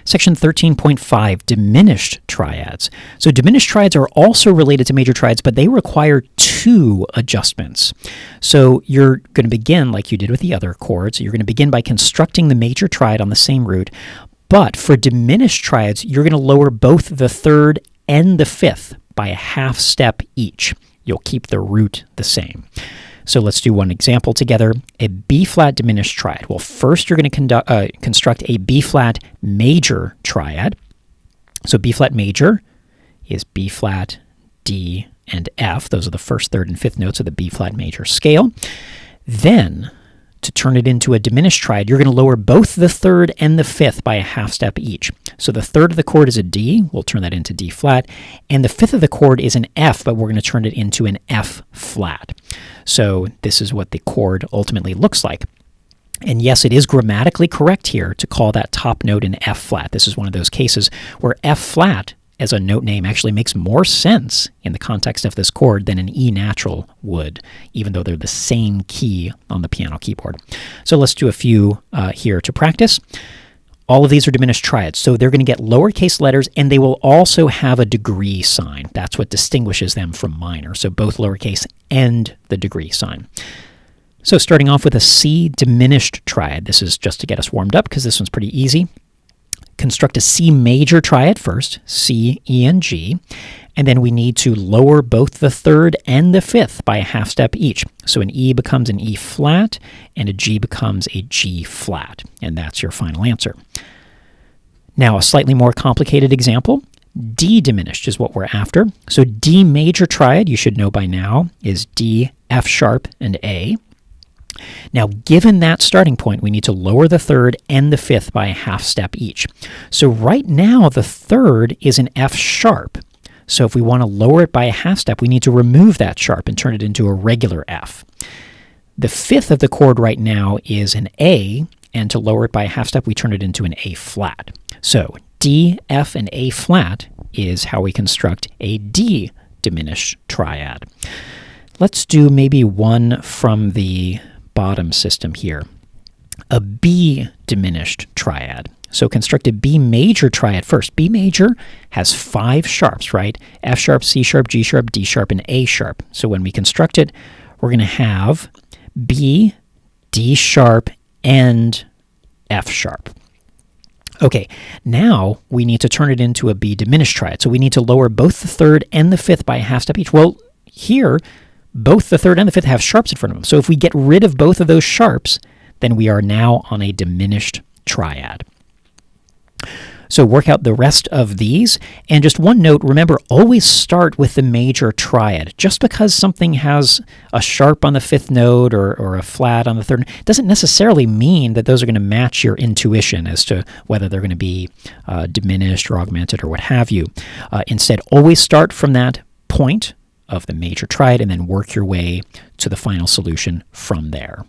Section 13.5, diminished triads. So diminished triads are also related to major triads, but they require two adjustments. So you're going to begin, like you did with the other chords, you're going to begin by constructing the major triad on the same root, but for diminished triads, you're going to lower both the third and the fifth by a half step each. You'll keep the root the same. So let's do one example together. A B-flat diminished triad. Well, first you're going to construct a B-flat major triad. So B-flat major is B-flat, D, and F. Those are the first, third, and fifth notes of the B-flat major scale. Then, to turn it into a diminished triad, you're going to lower both the third and the fifth by a half step each. So the third of the chord is a D. We'll turn that into D flat. And the fifth of the chord is an F, but we're going to turn it into an F flat. So this is what the chord ultimately looks like. And yes, it is grammatically correct here to call that top note an F flat. This is one of those cases where F flat as a note name actually makes more sense in the context of this chord than an E natural would, even though they're the same key on the piano keyboard. So let's do a few here to practice. All of these are diminished triads, so they're going to get lowercase letters, and they will also have a degree sign. That's what distinguishes them from minor, so both lowercase and the degree sign. So starting off with a C diminished triad. This is just to get us warmed up because this one's pretty easy. Construct a C major triad first, C, E, and G, and then we need to lower both the third and the fifth by a half step each. So an E becomes an E flat, and a G becomes a G flat, and that's your final answer. Now a slightly more complicated example, D diminished is what we're after. So D major triad, you should know by now, is D, F sharp, and A. Now, given that starting point, we need to lower the third and the fifth by a half step each. So right now, the third is an F sharp. So if we want to lower it by a half step, we need to remove that sharp and turn it into a regular F. The fifth of the chord right now is an A, and to lower it by a half step, we turn it into an A flat. So D, F, and A flat is how we construct a D diminished triad. Let's do maybe one from the bottom system here, a B diminished triad. So construct a B major triad first. B major has 5 sharps, right? F sharp, C sharp, G sharp, D sharp, and A sharp. So when we construct it, we're going to have B, D sharp, and F sharp. Okay, now we need to turn it into a B diminished triad. So we need to lower both the third and the fifth by a half step each. Well, here, both the third and the fifth have sharps in front of them. So if we get rid of both of those sharps, then we are now on a diminished triad. So work out the rest of these. And just one note, remember, always start with the major triad. Just because something has a sharp on the fifth note or a flat on the third doesn't necessarily mean that those are going to match your intuition as to whether they're going to be diminished or augmented or what have you. Instead, always start from that point of the major triad and then work your way to the final solution from there.